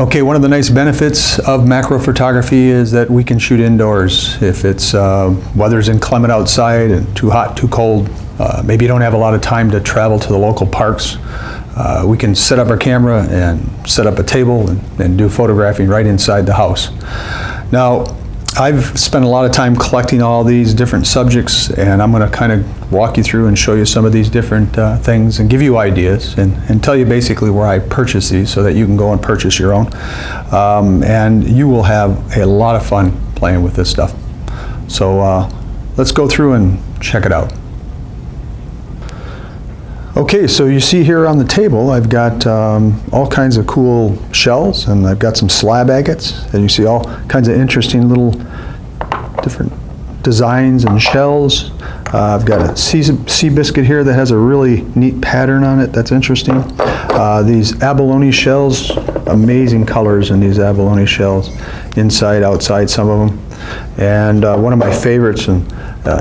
Okay, one of the nice benefits of macro photography is that we can shoot indoors. If it's weather's inclement outside and too hot, too cold, maybe you don't have a lot of time to travel to the local parks, we can set up our camera and set up a table and do photographing right inside the house. Now, I've spent a lot of time collecting all these different subjects, and I'm going to kind of walk you through and show you some of these different things and give you ideas and tell you basically where I purchase these so that you can go and purchase your own. And you will have a lot of fun playing with this stuff. So let's go through and check it out. Okay, so you see here on the table I've got all kinds of cool shells, and I've got some slab agates, and you see all kinds of interesting little different designs and shells. I've got a sea biscuit here that has a really neat pattern on it that's interesting. These abalone shells, amazing colors in these abalone shells, inside, outside, some of them. And one of my favorites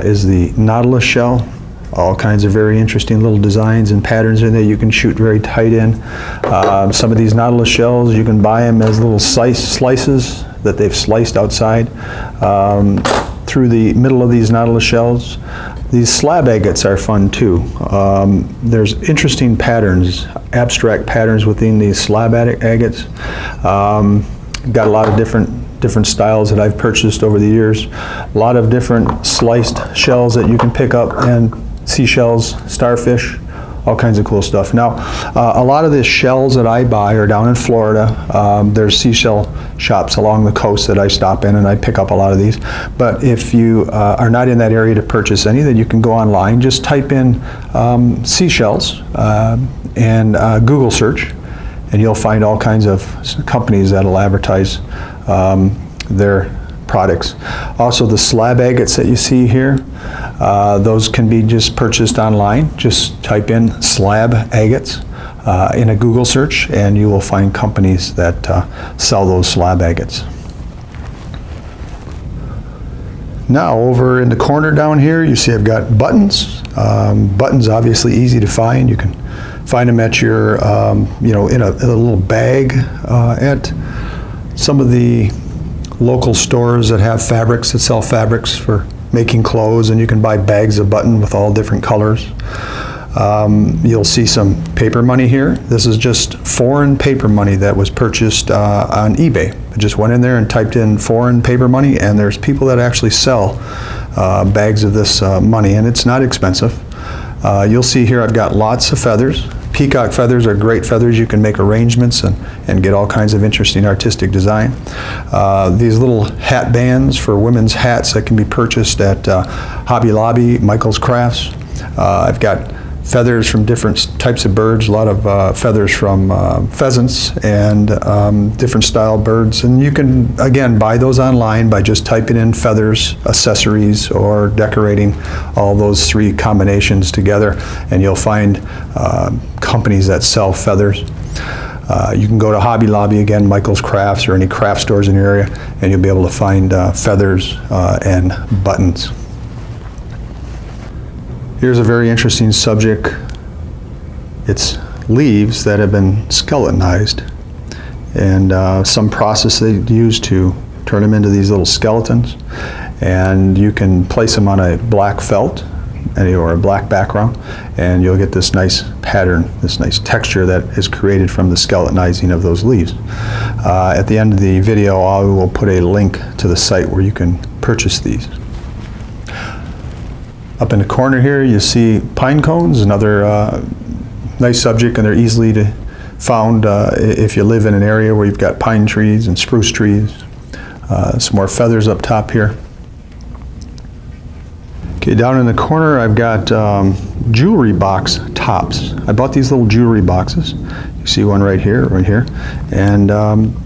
is the nautilus shell. All kinds of very interesting little designs and patterns in there you can shoot very tight in. Some of these nautilus shells, you can buy them as little slices that they've sliced outside through the middle of these nautilus shells. These slab agates are fun too. There's interesting patterns, abstract patterns within these slab agates. Got a lot of different styles that I've purchased over the years. A lot of different sliced shells that you can pick up, and seashells, starfish, all kinds of cool stuff. Now, a lot of the shells that I buy are down in Florida. There's seashell shops along the coast that I stop in, and I pick up a lot of these. But if you are not in that area to purchase any, then you can go online, just type in seashells and Google search, and you'll find all kinds of companies that'll advertise their products. Also, the slab agates that you see here, those can be just purchased online. Just type in slab agates in a Google search, and you will find companies that sell those slab agates. Now, over in the corner down here, you see I've got buttons. Buttons, obviously easy to find. You can find them at your, in a little bag at some of the local stores that have fabrics, that sell fabrics for making clothes, and you can buy bags of button with all different colors. You'll see some paper money here. This is just foreign paper money that was purchased on eBay. I just went in there and typed in foreign paper money, and there's people that actually sell bags of this money, and it's not expensive. You'll see here I've got lots of feathers. Peacock feathers are great feathers. You can make arrangements and get all kinds of interesting artistic design. These little hat bands for women's hats that can be purchased at Hobby Lobby, Michael's Crafts. I've got feathers from different types of birds, a lot of feathers from pheasants and different style birds. And you can, again, buy those online by just typing in feathers, accessories, or decorating all those three combinations together, and you'll find companies that sell feathers. You can go to Hobby Lobby, again, Michael's Crafts, or any craft stores in your area, and you'll be able to find feathers and buttons. Here's a very interesting subject. It's leaves that have been skeletonized, and some process they use to turn them into these little skeletons. And you can place them on a black felt or a black background, and you'll get this nice pattern, this nice texture that is created from the skeletonizing of those leaves. At the end of the video, I will put a link to the site where you can purchase these. Up in the corner here, you see pine cones, another nice subject, and they're easily found if you live in an area where you've got pine trees and spruce trees. Some more feathers up top here. Okay, down in the corner, I've got jewelry box tops. I bought these little jewelry boxes. You see one right here, and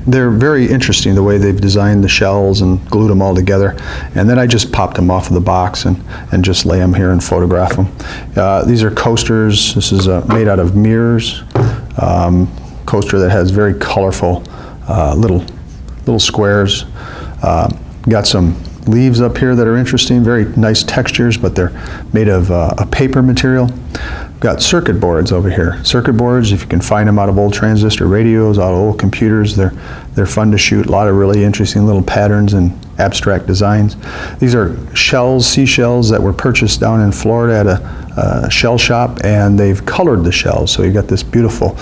they're very interesting the way they've designed the shells and glued them all together. And then I just popped them off of the box and just lay them here and photograph them. These are coasters. This is made out of mirrors. Coaster that has very colorful little squares. Got some leaves up here that are interesting, very nice textures, but they're made of a paper material. Got circuit boards over here. Circuit boards, if you can find them out of old transistor radios, out of old computers, they're fun to shoot. A lot of really interesting little patterns and abstract designs. These are shells, seashells that were purchased down in Florida at a shell shop, and they've colored the shells. So you got this beautiful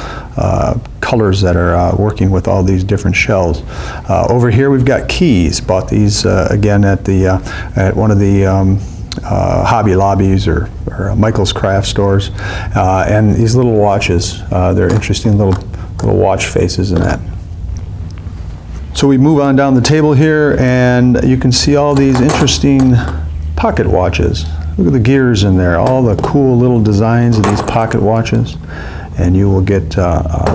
colors that are working with all these different shells. Over here we've got keys. Bought these again at one of the Hobby Lobbies or Michael's craft stores, and these little watches. They're interesting little watch faces in that. So we move on down the table here, and you can see all these interesting pocket watches. Look at the gears in there, all the cool little designs of these pocket watches, and you will get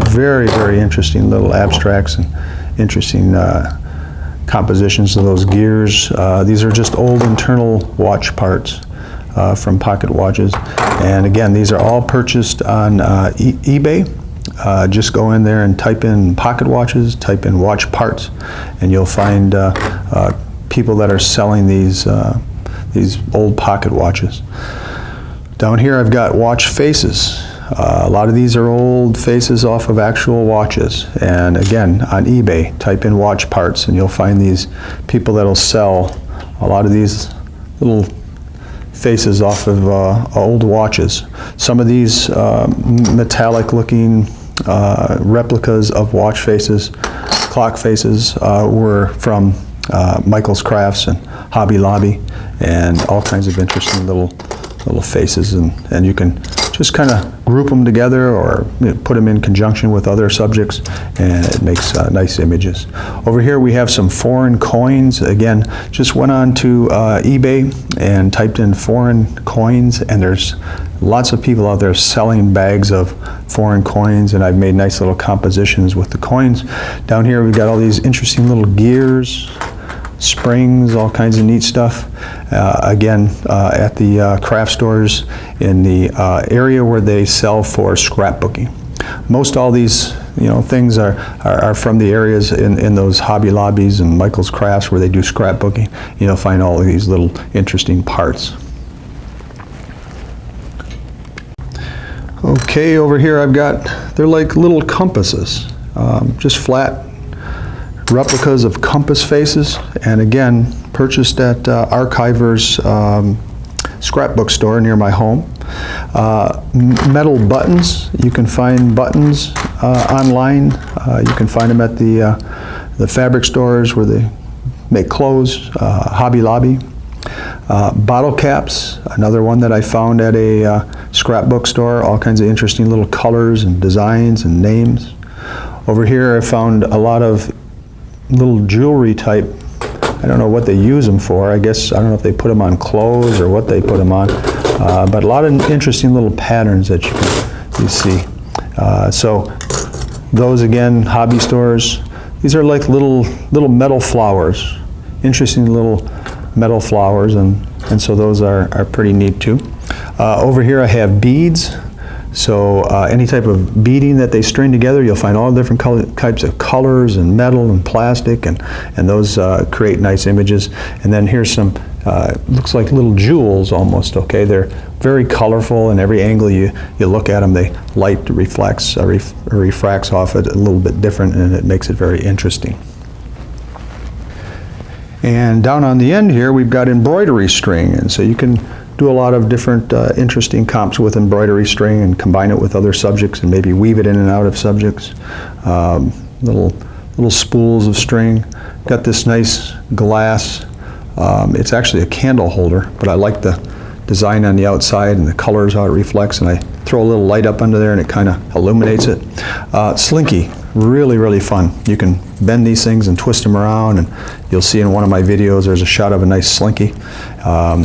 very, very interesting little abstracts and interesting compositions of those gears. These are just old internal watch parts from pocket watches, and again, these are all purchased on eBay. Just go in there and type in pocket watches, type in watch parts, and you'll find people that are selling these old pocket watches. Down here I've got watch faces. A lot of these are old faces off of actual watches, and again on eBay type in watch parts and you'll find these people that'll sell a lot of these little faces off of old watches. Some of these metallic looking replicas of watch faces, clock faces, were from Michael's Crafts and Hobby Lobby, and all kinds of interesting little faces, and you can just kind of group them together or put them in conjunction with other subjects, and it makes nice images. Over here we have some foreign coins. Again, just went on to eBay and typed in foreign coins, and there's lots of people out there selling bags of foreign coins, and I've made nice little compositions with the coins. Down here we've got all these interesting little gears, springs, all kinds of neat stuff. Again, at the craft stores in the area where they sell for scrapbooking. Most all these things are from the areas in those Hobby Lobbies and Michael's Crafts where they do scrapbooking. You'll find all of these little interesting parts. Okay, over here I've got, they're like little compasses, just flat replicas of compass faces, and again purchased at Archiver's scrapbook store near my home. Metal buttons, you can find buttons online. You can find them at the fabric stores where they make clothes, Hobby Lobby. Bottle caps, another one that I found at a scrapbook store, all kinds of interesting little colors and designs and names. Over here I found a lot of little jewelry type. I don't know what they use them for. I guess, I don't know if they put them on clothes or what they put them on, but a lot of interesting little patterns that you see. So those again, hobby stores, these are like little metal flowers, interesting little metal flowers, and so those are pretty neat too. Over here I have beads. So any type of beading that they string together, you'll find all different types of colors and metal and plastic, and those create nice images. And then here's some, looks like little jewels almost, okay? They're very colorful, and every angle you look at them, they light reflects refracts off it a little bit different, and it makes it very interesting. And down on the end here, we've got embroidery string, and so you can do a lot of different interesting comps with embroidery string and combine it with other subjects and maybe weave it in and out of subjects. Little spools of string. Got this nice glass. It's actually a candle holder, but I like the design on the outside and the colors, how it reflects, and I throw a little light up under there and it kind of illuminates it. Slinky, really fun. You can bend these things and twist them around, and you'll see in one of my videos there's a shot of a nice slinky.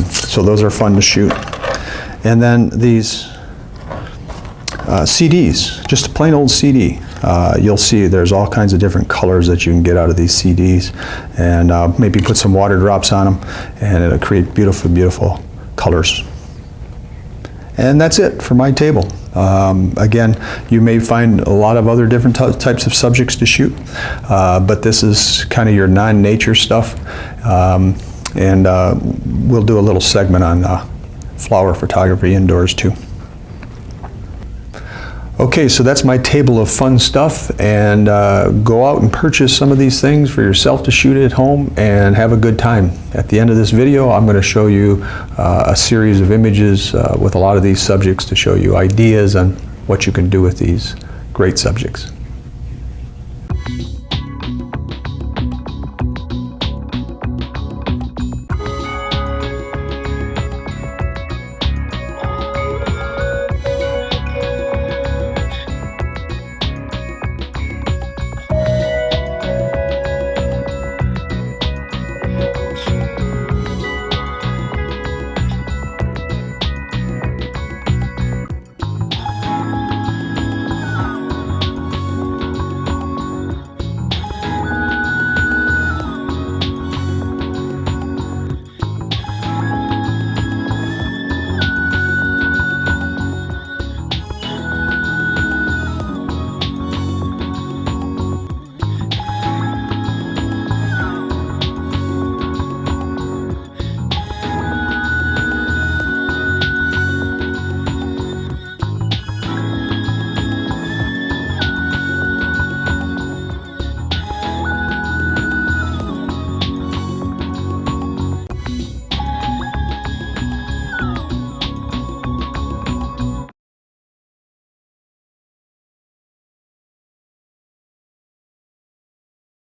So those are fun to shoot. And then these CDs, just a plain old CD. You'll see there's all kinds of different colors that you can get out of these CDs, and maybe put some water drops on them, and it'll create beautiful colors. And that's it for my table. Again, you may find a lot of other different types of subjects to shoot, but this is kind of your non-nature stuff, and we'll do a little segment on flower photography indoors too. Okay, so that's my table of fun stuff, and go out and purchase some of these things for yourself to shoot at home and have a good time. At the end of this video, I'm going to show you a series of images with a lot of these subjects to show you ideas on what you can do with these great subjects.